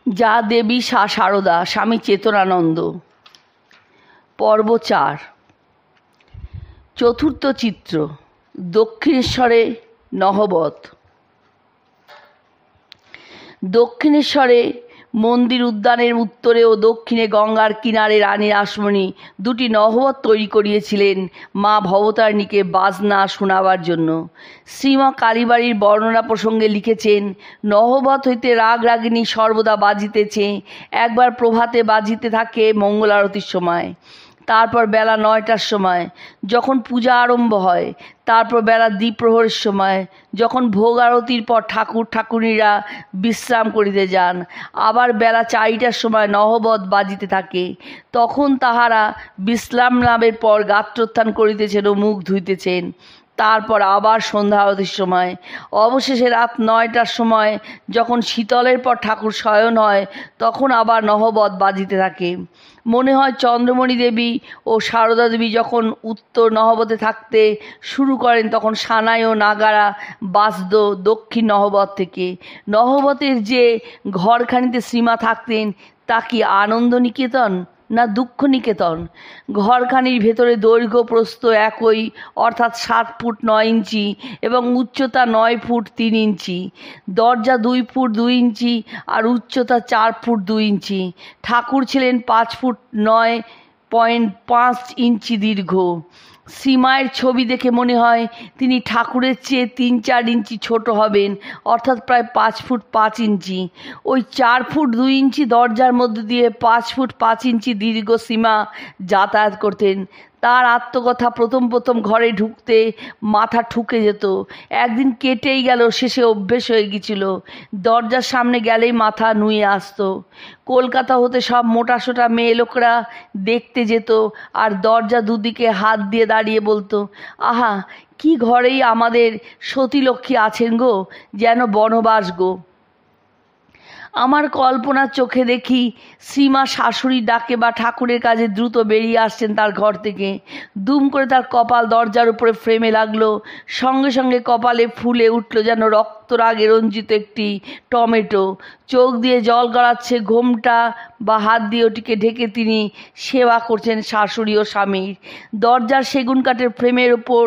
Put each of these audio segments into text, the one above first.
যা দেবী সারদা স্বামী চেতনানন্দ। পর্ব 4। চতুর্থ চিত্র। দক্ষিণেশ্বরে নহবত। দক্ষিণেশ্বরে মন্দির উদ্যানের উত্তরে ও দক্ষিণে গঙ্গার কিনারে রানীর আসমনি দুটি নহবত তৈরি করিয়েছিলেন মা ভবতারিণীকে বাজনা শোনাবার জন্য। শ্রীমা কালীবাড়ির বর্ণনা প্রসঙ্গে লিখেছেন, নহবত হইতে রাগ রাগিনী সর্বদা বাজিতেছে। একবার প্রভাতে বাজিতে থাকে মঙ্গল আরতির সময়, তারপর বেলা 9টার সময় যখন পূজা আরম্ভ হয়, তারপর বেলা দ্বিপ্রহরের সময় যখন ভোগ আরতির পর ঠাকুর ঠাকুরীরা বিশ্রাম করিতে যান, আবার বেলা 4টার সময় নহবত বাজিতে থাকে। তখন তাহারা বিশ্রাম লাভের পর গাত্রোত্থান করিতেছেন ও মুখ ধুইতেছেন। তারপর আবার সন্ধ্যা আরতির সময়, অবশেষে রাত 9টার সময় যখন শীতলের পর ঠাকুর শয়ন হয়, তখন আবার নহবত বাজিতে থাকে। মনে হয় চন্দ্রমণি দেবী ও সারদা দেবী যখন উত্তর নহবতে থাকতে শুরু করেন, তখন সানাই ও নাগারা বাজত দক্ষিণ নহবত থেকে। নহবতের যে ঘরখানিতে শ্রীমা থাকতেন তা কি আনন্দ নিকেতন না দুঃখ নিকেতন? ঘরখানির ভেতরে দৈর্ঘ্য প্রস্থ একই, অর্থাৎ 7 ফুট 9 ইঞ্চি এবং উচ্চতা 9 ফুট 3 ইঞ্চি। দরজা 2 ফুট 2 ইঞ্চি আর উচ্চতা 4 ফুট 2 ইঞ্চি। ঠাকুর ছিলেন 5 ফুট 9.5 ইঞ্চি দীর্ঘ। শ্রীমায়ের ছবি দেখে মনে হয় তিনি ঠাকুরের চেয়ে 3-4 ইঞ্চি ছোট হবেন, অর্থাৎ প্রায় 5 ফুট 5 ইঞ্চি। ওই 4 ফুট 2 ইঞ্চি দরজার মধ্যে দিয়ে 5 ফুট 5 ইঞ্চি দীর্ঘ শ্রীমা যাতায়াত করতেন। তার আত্মকথা, প্রথম ঘরে ঢুকতে মাথা ঠুকে যেত, একদিন কেটেই গেল, শেষে অভ্যেস হয়ে গিয়েছিল। দরজার সামনে গেলেই মাথা নুয়ে আসতো। কলকাতা হতে সব মোটাসোটা মেয়ে লোকরা দেখতে যেত আর দরজা দুদিকে হাত দিয়ে দাঁড়িয়ে বলতো, আহা, কি ঘরেই আমাদের সতীলক্ষ্মী আছেন গো, যেন বনবাস গো। আমার কল্পনার চোখে দেখি শ্রীমা শাশুড়ির ডাকে বা ঠাকুরের কাজে দ্রুত বেরিয়ে আসছেন তার ঘর থেকে। দুম করে তার কপাল দরজার উপরে ফ্রেমে লাগলো, সঙ্গে সঙ্গে কপালে ফুলে উঠল যেন রক্তরাগে রঞ্জিত একটি টমেটো। চোখ দিয়ে জল গড়াচ্ছে, ঘোমটা বা হাত দিয়ে ওটিকে ঢেকে তিনি সেবা করছেন শাশুড়ি ও স্বামীর। দরজার সেগুন কাঠের ফ্রেমের ওপর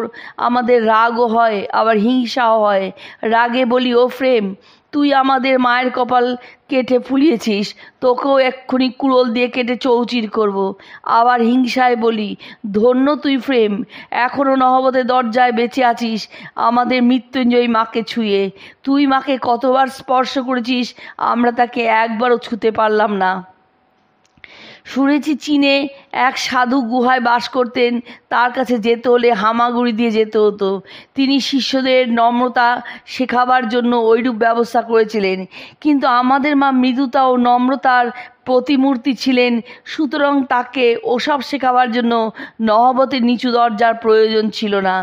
আমাদের রাগও হয়, আবার হিংসাও হয়। রাগে বলি, ও ফ্রেম, তুই আমাদের মায়ের কপাল কেটে ফুলিয়েছিস, তোকেও এক্ষুনি কুড়োল দিয়ে কেটে চৌচির করব। আবার হিংসায় বলি, ধন্য তুই ফ্রেম, এখনও নহবতের দরজায় বেঁচে আছিস আমাদের মৃত্যুঞ্জয়ী মাকে ছুঁয়ে। তুই মাকে কতবার স্পর্শ করেছিস, আমরা তাকে একবারও ছুঁতে পারলাম না। শুনেছি চীনে এক সাধু গুহায় বাস করতেন, তার কাছে যেতে হলে হামাগুড়ি দিয়ে যেতে হতো। তিনি শিষ্যদের নম্রতা শেখাবার জন্য ওইরূপ ব্যবস্থা করেছিলেন, কিন্তু আমাদের মা মৃদুতা ও নম্রতার প্রতিমূর্তি ছিলেন, সুতরাং তাকে ওসব শেখাবার জন্য নহবতের নিচু দরজার প্রয়োজন ছিল না।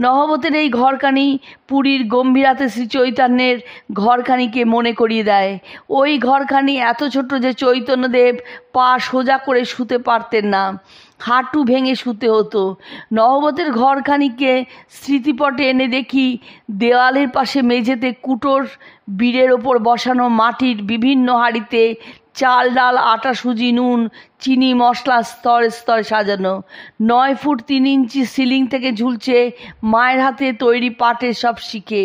নহবতের এই ঘরখানি পুরীর গম্ভীরাতে শ্রী চৈতন্যের ঘরখানিকে মনে করিয়ে দেয়। ওই ঘরখানি এত ছোট যে চৈতন্যদেব পা সোজা করে শুতে পারতেন না, হাঁটু ভেঙে শুতে হতো। নহবতের ঘরখানিকে স্মৃতিপটে এনে দেখি দেওয়ালের পাশে মেঝেতে কুটোর বীরের ওপর বসানো মাটির বিভিন্ন হাঁড়িতে চাল ডাল আটা সুজি নুন চিনি মশলা স্তরে স্তরে সাজানো। 9 ফুট 3 ইঞ্চি সিলিং থেকে ঝুলছে মায়ের হাতে তৈরি পাটের সব শিকে।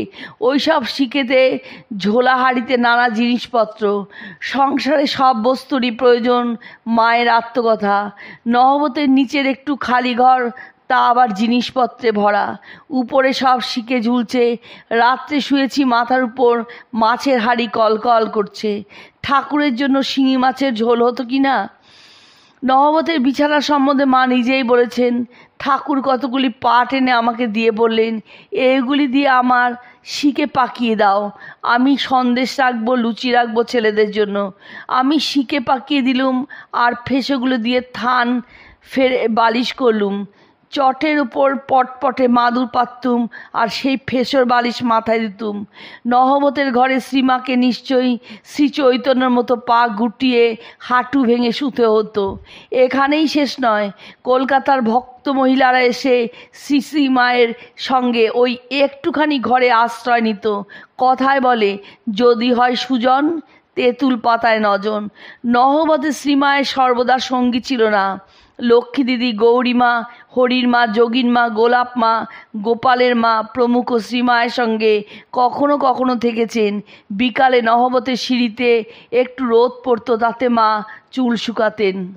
ওই সব শিকেতে ঝোলা হাঁড়িতে নানা জিনিসপত্র। সংসারে সব বস্তুরই প্রয়োজন মায়ের আত্মকথা। নহবতের নিচের একটু খালি ঘর, তা আবার জিনিসপত্রে ভরা। উপরে সব শিকে ঝুলছে। রাত্রে শুয়েছি, মাথার উপর মাছের হাঁড়ি কলকল করছে। ঠাকুরের জন্য শিঙি মাছের ঝোল হতো কি না। নহবতের বিছানা সম্বন্ধে মা নিজেই বলেছেন, ঠাকুর কতগুলি পাট এনে আমাকে দিয়ে বললেন, এইগুলি দিয়ে আমার শিকে পাকিয়ে দাও, আমি সন্দেশ রাখবো, লুচি রাখবো ছেলেদের জন্য। আমি শিকে পাকিয়ে দিলুম আর ফেসেগুলো দিয়ে থান ফের বালিশ করলুম। চটের উপর পটপটে মাদুর পাততুম আর সেই ফেসর বালিশ মাথায় দিতুম। নহবতের ঘরে শ্রীমাকে নিশ্চয়ই শ্রী চৈতন্যের মতো পা গুটিয়ে হাঁটু ভেঙে শুতে হতো। এখানেই শেষ নয়, কলকাতার ভক্ত মহিলারা এসে শ্রী মায়ের সঙ্গে ওই একটুখানি ঘরে আশ্রয় নিত। কথায় বলে, যদি হয় সুজন তেঁতুল পাতায় নজন। নহবতে শ্রীমায়ের সর্বদা সঙ্গী ছিল না। লক্ষ্মী দিদি, গৌরীমা, হরির মা, যোগীন মা, গোলাপ মা, গোপালের মা প্রমুখ শ্রীমায়ের সঙ্গে কখনো কখনো থেকেছেন। বিকালে নহবতের সিঁড়িতে একটু রোদ পড়তো, তাতে মা চুল শুকাতেন।